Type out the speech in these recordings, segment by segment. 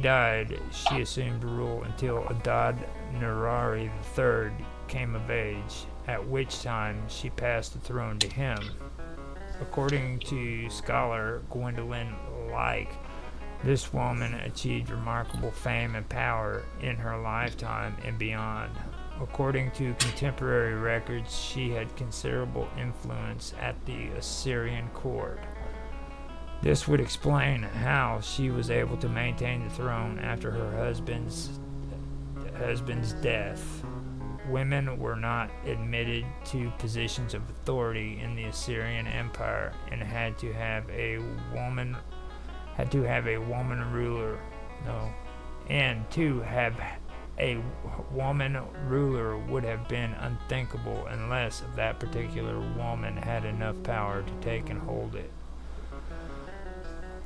died, she assumed rule until Adad-Nirari III came of age, at which time she passed the throne to him. According to scholar Gwendolyn Like, this woman achieved remarkable fame and power in her lifetime and beyond. According to contemporary records, she had considerable influence at the Assyrian court. This would explain how she was able to maintain the throne after her husband's death. Women were not admitted to positions of authority in the Assyrian Empire and had to have a woman ruler. No. And to have a woman ruler would have been unthinkable unless that particular woman had enough power to take and hold it.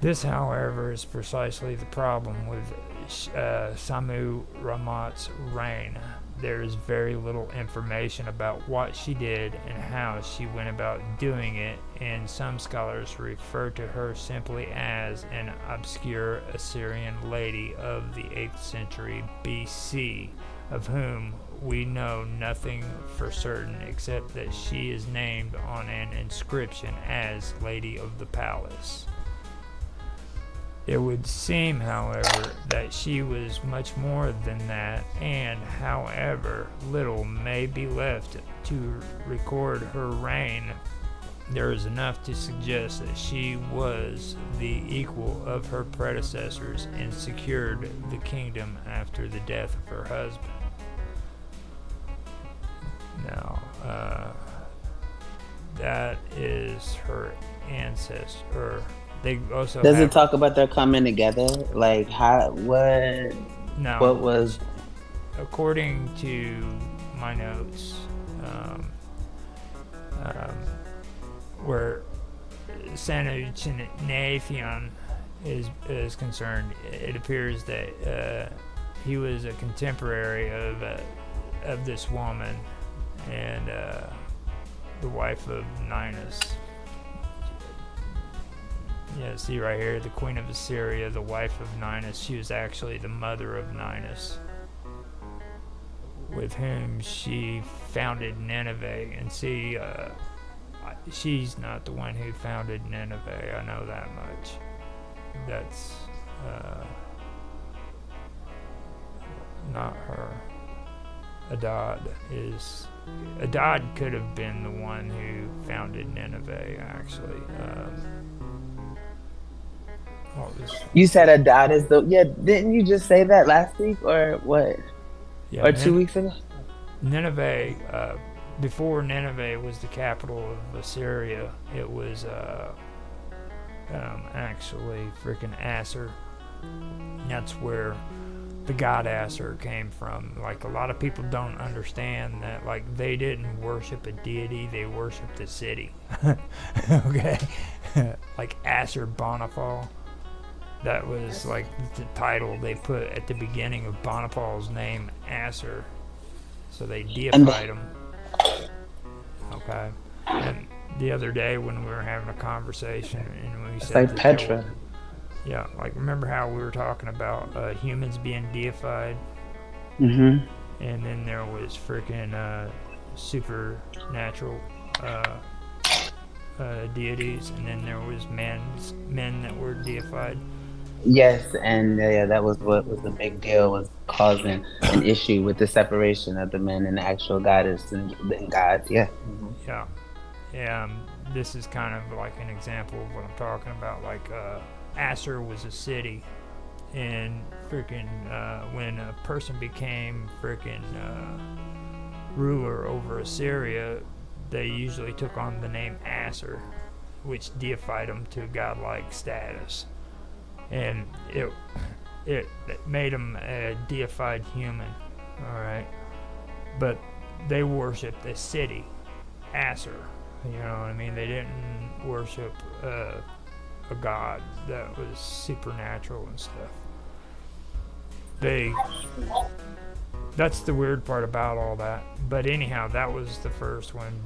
This, however, is precisely the problem with Samu Ramat's reign. There is very little information about what she did and how she went about doing it, and some scholars refer to her simply as an obscure Assyrian lady of the 8th century BC, of whom we know nothing for certain except that she is named on an inscription as Lady of the Palace. It would seem, however, that she was much more than that, and, however little may be left to record her reign, there is enough to suggest that she was the equal of her predecessors and secured the kingdom after the death of her husband. Now, that is her ancestor. They also Does it talk about their coming together? Like what was? According to my notes, where Sanutinafion is concerned, it appears that he was a contemporary of this woman and the wife of Ninus. Yeah, see right here, the queen of Assyria, the wife of Ninus. She was actually the mother of Ninus, with whom she founded Nineveh. And see, she's not the one who founded Nineveh, I know that much. That's not her. Adad could have been the one who founded Nineveh, actually. You said Adad is the... Yeah, didn't you just say that last week or what? Yeah, or 2 weeks ago? Nineveh, before Nineveh was the capital of Assyria, it was actually freaking Assur. That's where the god Assur came from. Like, a lot of people don't understand that, like, they didn't worship a deity, they worshiped a city. Okay? Like Assur-Banipal. That was like the title they put at the beginning of Banipal's name, Assur. So they deified him. Okay. And the other day when we were having a conversation and we said, like Petra. Yeah, like, remember how we were talking about humans being deified? Mm-hmm. And then there was freaking supernatural deities, and then there was men that were deified. Yes, and that was what was the big deal, was causing an issue with the separation of the men and the actual goddess and gods. Yeah. Mm-hmm. Yeah. Yeah. This is kind of like an example of what I'm talking about. Like, Assur was a city, and freaking when a person became freaking ruler over Assyria, they usually took on the name Assur, which deified them to godlike status. And it made them a deified human, all right? But they worshipped a city, Assur, you know what I mean? They didn't worship a god that was supernatural and stuff. That's the weird part about all that. But anyhow, that was the first one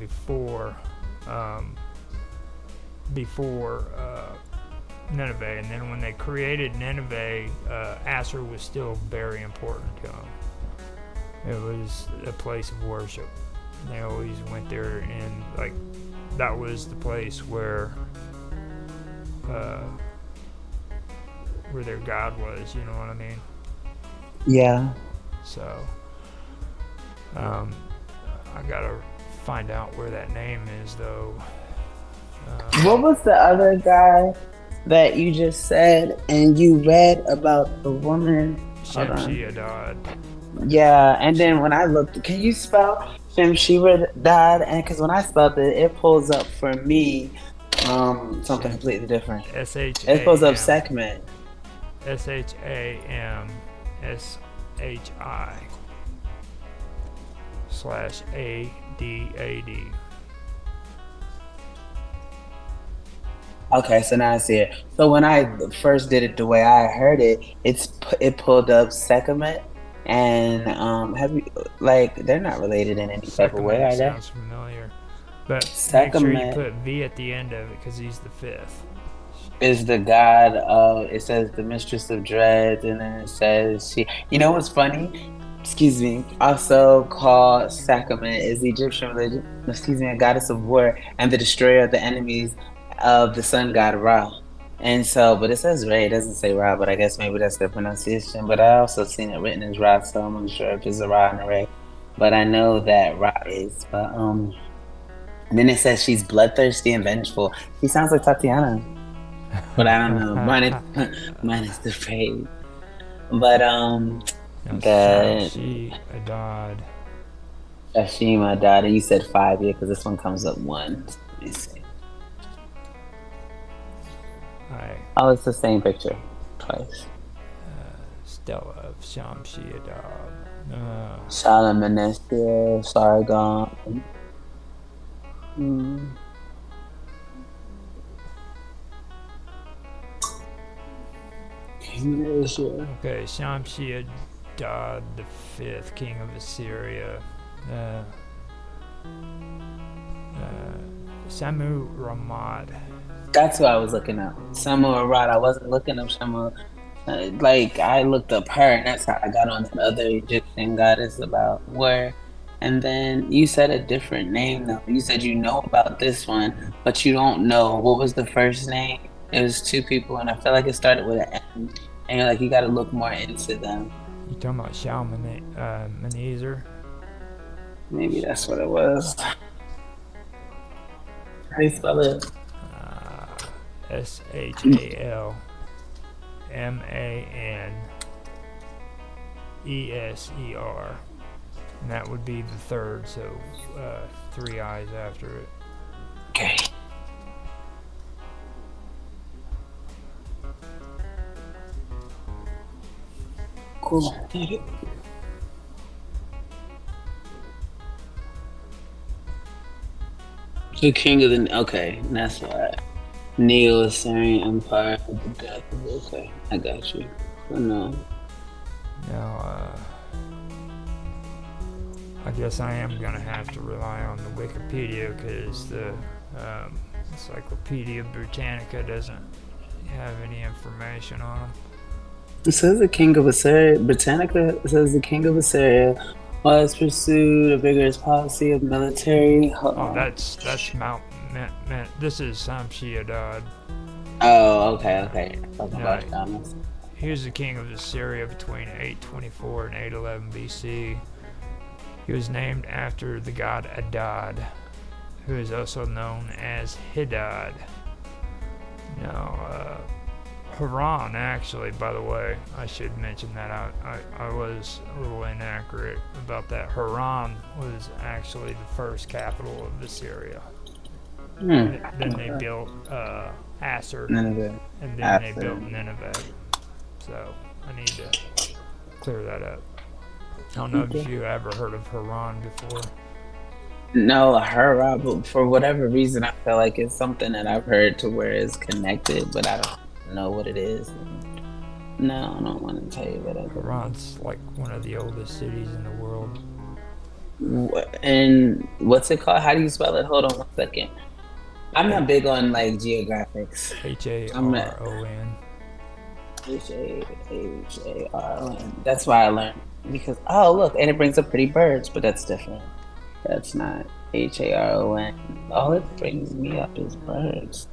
Nineveh. And then when they created Nineveh, Asher was still very important to them. It was a place of worship. They always went there, and like that was the place where their god was. You know what I mean? Yeah. So I gotta find out where that name is, though. What was the other guy that you just said and you read about the woman? Hold on. Shamshi-Adad. Yeah, and then when I looked, can you spell Shamshi-Adad? And because when I spelled it, it pulls up for me something completely different. It pulls up Sekhmet. SHAMSHI/ADAD. Okay, so now I see it. So when I first did it the way I heard it, it pulled up Sekhmet, and have you like they're not related in any type of way, are they? Sounds familiar, but make sure you put V at the end of it because he's the fifth. Is the god of, it says the mistress of dread, and then it says she. You know what's funny? Excuse me. Also called Sekhmet is the Egyptian religion. Excuse me, a goddess of war and the destroyer of the enemies of the sun god Ra. And so, but it says Ra, it doesn't say Ra, but I guess maybe that's their pronunciation. But I also seen it written as Ra, so I'm not sure if it's a Ra and a Ra. But I know that Ra is. But then it says she's bloodthirsty and vengeful. She sounds like Tatiana. But I don't know. Minus the phrase. But Shamshi-Adad. Shamshi-Adad, and you said 5, yeah, because this one comes up 1. Let me see. Oh, it's the same picture twice. Stella of Shamshi-Adad. Shalmaneser, Sargon. Okay, Shamshi-Adad the fifth, king of Assyria. Samu-Ramad. That's who I was looking up. Samu-Ramad. I wasn't looking up Shamu. Like I looked up her, and that's how I got on that other Egyptian goddess about where. And then you said a different name though. You said you know about this one, but you don't know what was the first name. It was 2 people, and I feel like it started with an M. And you're like, you got to look more into them. You talking about Shalmaneser? Maybe that's what it was. How do you spell it? SHALMANESER. And that would be the third, so 3 I's after it. Okay. Cool. The king of the, okay, that's why. Neo-Assyrian Empire of the death of, okay, I got you. Oh, no. Now, I guess I am going to have to rely on the Wikipedia because the Encyclopedia Britannica doesn't have any information on them. It says the king of Assyria. Britannica says the king of Assyria has pursued a vigorous policy of military. That's this is Shamshi-Adad. Oh, okay. No, he was the king of Assyria between 824 and 811 BC. He was named after the god Adad, who is also known as Hidad. Now, Haran, actually, by the way, I should mention that I was a little inaccurate about that. Haran was actually the first capital of Assyria. Then they built Assur, Nineveh. And then they built Nineveh. So I need to clear that up. I don't know if you ever heard of Haran before. No, Haran, but for whatever reason, I feel like it's something that I've heard to where it's connected, but I don't know what it is. No, I don't want to tell you what it is. Haran's like one of the oldest cities in the world. And what's it called? How do you spell it? Hold on 1 second. I'm not big on like geographics. I'm not Haron. Haron. That's why I learned because oh look, and it brings up pretty birds, but that's different. That's not Haron. All it brings me up is birds.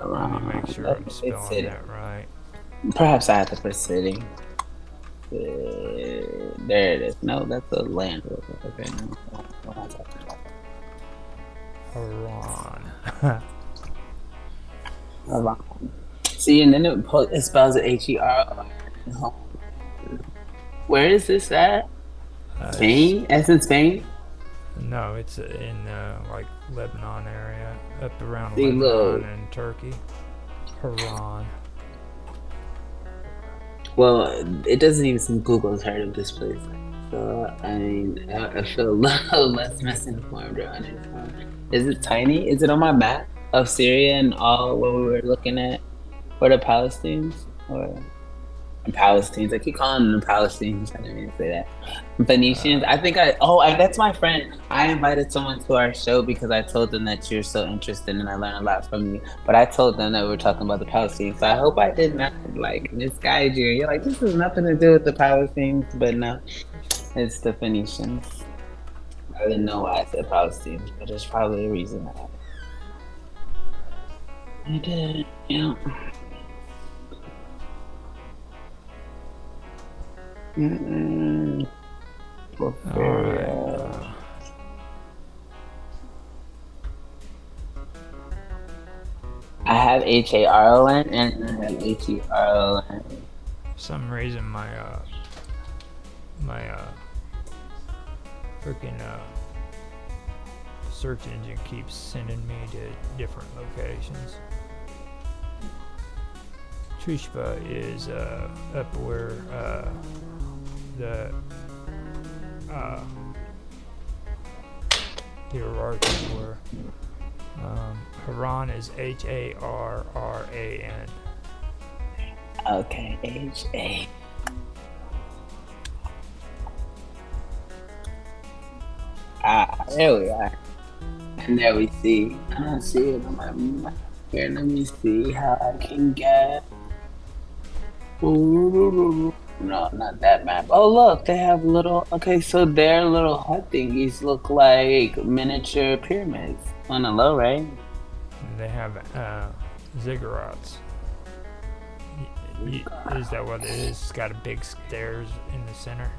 Let me make sure I'm It's spelling city. that right. Perhaps I have to put city. There it is. No, that's a land. Okay, no. What am I talking about? Haran. Haron. See, and then it spells it Heron. Where is this at? Spain? As in Spain? No, it's in like Lebanon area, up around See, Lebanon look. and Turkey. Haran. Well, it doesn't even seem Google's heard of this place. So, I mean, I feel a little less misinformed around it. Is it tiny? Is it on my map of Syria and all what we were looking at? For the Palestinians? Or Palestinians? I keep calling them Palestinians. I didn't mean to say that. Phoenicians? I think that's my friend. I invited someone to our show because I told them that you're so interested and I learned a lot from you. But I told them that we were talking about the Palestinians. So I hope I did not like misguide you. You're like, this has nothing to do with the Palestinians. But no, it's the Phoenicians. I didn't know why I said Palestinians, but there's probably a reason I did. Yeah. Alright. I have Haron and I have Heron. For some reason, my freaking search engine keeps sending me to different locations. Trishpa is up where the hierarchies were. Haran is Harran. Okay, H-A. There we are. And there we see. I don't see it on my map. Here, let me see how I can get. No, not that map. Oh, look, they have little. Okay, so their little hut thingies look like miniature pyramids on the low, right? And they have ziggurats. Is that what it is? It's got a big stairs in the center.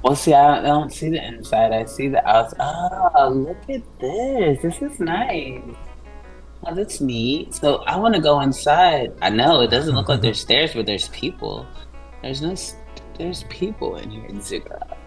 Well, see, I don't see the inside. I see the outside. Oh, look at this. This is nice. Oh, that's neat. So I want to go inside. I know it doesn't look like there's stairs, but there's people. There's people in here in Ziggurat.